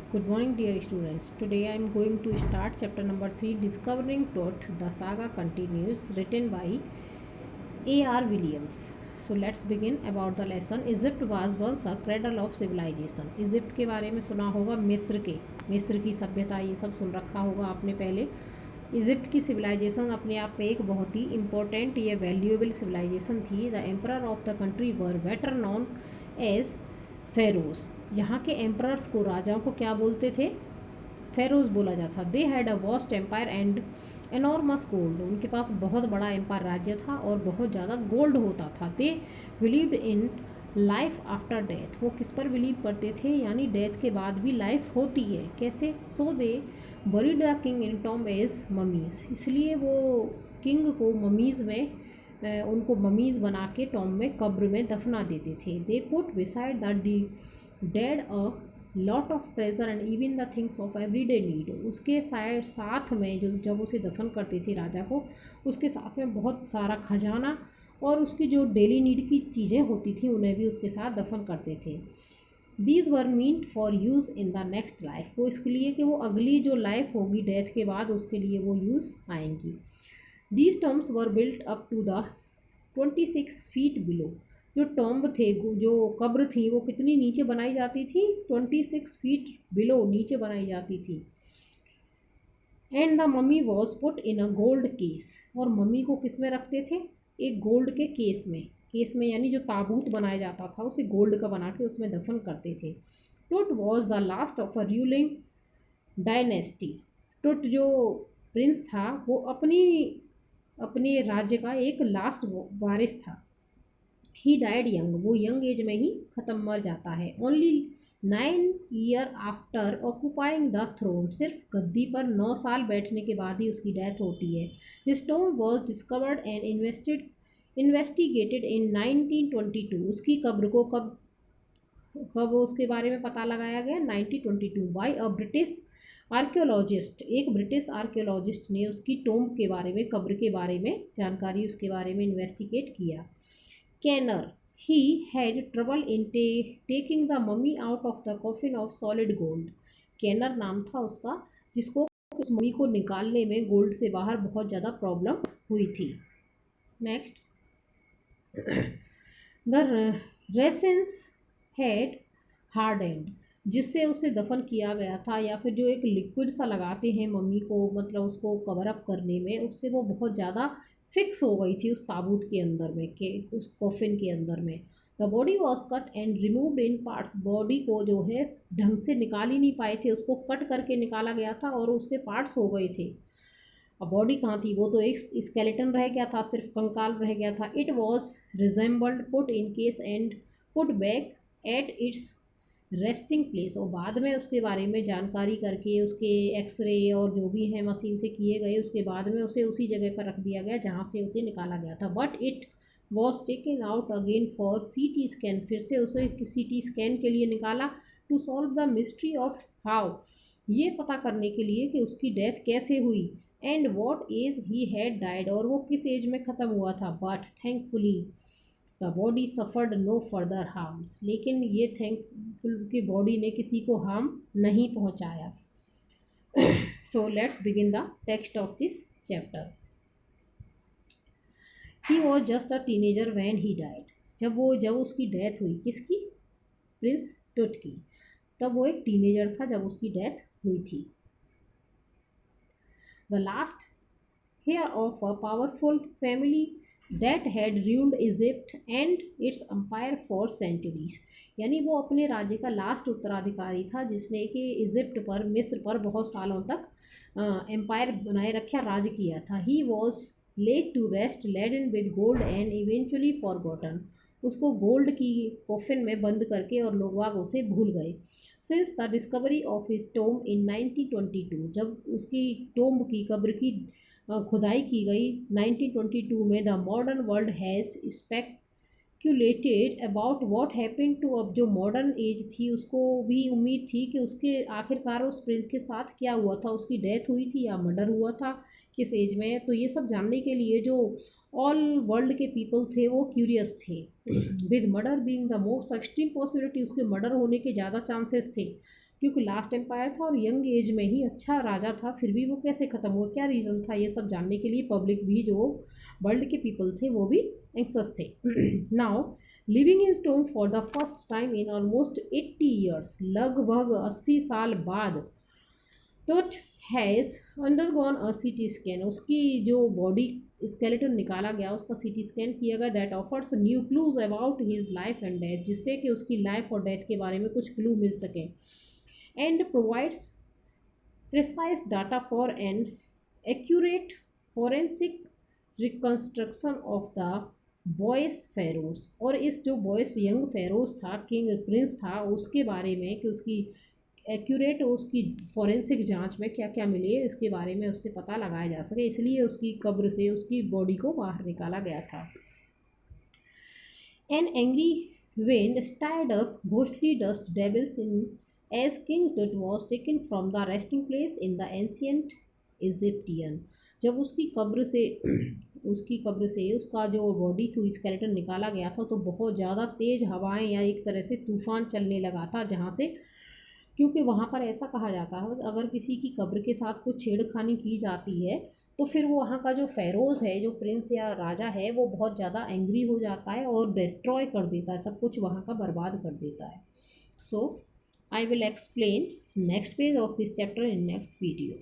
Good morning, dear students. Today I am going to start chapter number 3, Discovering Truth. The saga continues, written by A.R. Williams. So let's begin about the lesson. Egypt was once a cradle of civilization. Egypt के बारे में सुना होगा, मिस्र की सभ्यता, ये सब सुन रखा होगा आपने पहले। इजिप्ट की सिविलाइजेशन अपने आप में एक बहुत ही इम्पोर्टेंट, ये वैल्यूएबल सिविलाइजेशन थी। The emperor of the country were better known as pharaohs. यहाँ के एम्परर्स को, राजाओं को क्या बोलते थे? फेरोज बोला जाता। They had a vast empire and enormous gold. उनके पास बहुत बड़ा एम्पायर राज्य था और बहुत ज़्यादा गोल्ड होता था। They believed in life after death. वो किस पर बिलीव करते थे? यानी डेथ के बाद भी लाइफ होती है। कैसे? So they buried the king in tomb as mummies. इसलिए वो किंग को ममीज़ में उनको ममीज़ बना के टॉम में, कब्र में दफना देते थे। They put beside the dead a lot of treasure and even the things of everyday need. उसके साथ में, जो जब उसे दफन करते थे राजा को, उसके साथ में बहुत सारा खजाना और उसकी जो डेली नीड की चीज़ें होती थी उन्हें भी उसके साथ दफन करते थे। These were meant for use in the next life. वो इसके लिए कि वो अगली जो लाइफ होगी डेथ के बाद, उसके लिए वो यूज़ आएंगी। These tombs were built up to the 26 feet below. जो टॉम्ब थे, जो कब्र थी, वो कितनी नीचे बनाई जाती थी? 26 फीट बिलो नीचे बनाई जाती थी। And the mummy was put in a gold case. और मम्मी को किस में रखते थे? एक गोल्ड के केस में। केस में यानी जो ताबूत बनाया जाता था उसे गोल्ड का बना के उसमें दफन करते थे। टुट was the last of a ruling dynasty. टुट जो प्रिंस था वो अपने राज्य का एक लास्ट वारिस था। He died young. वो यंग एज में ही ख़त्म, मर जाता है। Only 9 year after occupying the throne. सिर्फ गद्दी पर 9 साल बैठने के बाद ही उसकी डेथ होती है। His tomb was discovered and investigated in 1922। उसकी कब्र को कब कब उसके बारे में पता लगाया गया? 1922 बाय अ ब्रिटिश आर्कियोलॉजिस्ट। एक ब्रिटिश आर्कियोलॉजिस्ट ने उसकी टॉम्ब के बारे में, कब्र के बारे में जानकारी, उसके बारे में इन्वेस्टिगेट किया। कैनर, he had trouble in taking the mummy out of the coffin of solid gold। कैनर नाम था उसका, जिसको उस मम्मी को निकालने में गोल्ड से बाहर बहुत ज़्यादा प्रॉब्लम हुई थी। Next, the resins had hardened. जिससे उसे दफन किया गया था, या फिर जो एक लिक्विड सा लगाते हैं मम्मी को, मतलब उसको कवर अप करने में, उससे वो बहुत ज़्यादा फिक्स हो गई थी उस ताबूत के अंदर में, के उस कॉफिन के अंदर में। The body was cut and removed in parts. Body को जो है ढंग से निकाल ही नहीं पाए थे, उसको कट करके निकाला गया था और उसके पार्ट्स हो गए थे। अब बॉडी कहाँ थी? वो तो एक स्केलेटन रह गया था, सिर्फ कंकाल रह गया था। It was resembled put in case and put back at its resting place. और बाद में उसके बारे में जानकारी करके, उसके एक्सरे और जो भी है मशीन से किए गए, उसके बाद में उसे उसी जगह पर रख दिया गया जहाँ से उसे निकाला गया था। But it was taken out again for CT scan. फिर से उसे CT स्कैन के लिए निकाला, to solve the mystery of how. ये पता करने के लिए कि उसकी डेथ कैसे हुई, and what age he had died, और वो किस एज में ख़त्म हुआ था। But thankfully the body suffered no further harms. लेकिन ये थैंकफुल कि बॉडी ने किसी को हार्म नहीं पहुंचाया। So let's begin the text of this chapter. He was just a teenager when he died. जब उसकी डेथ हुई, किसकी? प्रिंस टुट की। तब वो एक टीनेजर था जब उसकी डेथ हुई थी। The last heir of a powerful family that had ruled Egypt and its empire for centuries. यानी वो अपने राज्य का लास्ट उत्तराधिकारी था जिसने कि इजिप्ट पर, मिस्र पर बहुत सालों तक एम्पायर बनाए रखा, राज किया था। He was laid to rest laden with gold and eventually forgotten. उसको गोल्ड की कॉफिन में बंद करके और लोग बाग उसे भूल गए। Since the discovery of his tomb in 1922। जब उसकी टोम्ब की, कब्र की खुदाई की गई 1922 में, the modern world has speculated about what happened to. अब जो मॉडर्न एज थी उसको भी उम्मीद थी कि उसके आखिरकार उस प्रिंस के साथ क्या हुआ था, उसकी डेथ हुई थी या मर्डर हुआ था, किस एज में। तो ये सब जानने के लिए जो ऑल वर्ल्ड के पीपल थे वो क्यूरियस थे। With murder being the most extreme possibility, उसके मर्डर होने के ज़्यादा चांसेस थे। क्योंकि लास्ट एम्पायर था और यंग एज में ही अच्छा राजा था, फिर भी वो कैसे ख़त्म हुआ, क्या रीज़न था, ये सब जानने के लिए पब्लिक भी, जो वर्ल्ड के पीपल थे, वो भी एंक्सस थे। Now living in tomb for the first time in almost 80 years, लगभग 80 साल बाद टोट has undergone a CT scan, उसकी जो बॉडी स्केलेटन निकाला गया, उसका सीटी स्कैन किया गया, that offers new clues about his life and death, जिससे कि उसकी लाइफ और डेथ के बारे में कुछ क्लू मिल सके, and provides precise data for an accurate forensic reconstruction of the boy's pharaohs, और इस जो बॉयस यंग फेरोज था, किंग प्रिंस था, उसके बारे में कि उसकी एक्यूरेट उसकी फॉरेंसिक जांच में क्या क्या मिली है, इसके बारे में उससे पता लगाया जा सके, इसलिए उसकी कब्र से उसकी बॉडी को बाहर निकाला गया था। An angry wind stirred up ghostly dust devils in as King Tut was taken from the resting place in the ancient Egyptian, जब उसकी कब्र से उसकी कब्र से उसका जो बॉडी थी स्केलेटन निकाला गया था, तो बहुत ज़्यादा तेज़ हवाएं या एक तरह से तूफान चलने लगा था, जहाँ से, क्योंकि वहाँ पर ऐसा कहा जाता है अगर किसी की कब्र के साथ कुछ छेड़खानी की जाती है तो फिर वो वहाँ का जो फेरोज़ है, जो प्रिंस या राजा है, वो बहुत ज़्यादा एंग्री हो जाता है और डिस्ट्रॉय कर देता है, सब कुछ वहाँ का बर्बाद कर देता है। So I will explain next page of this chapter in next video.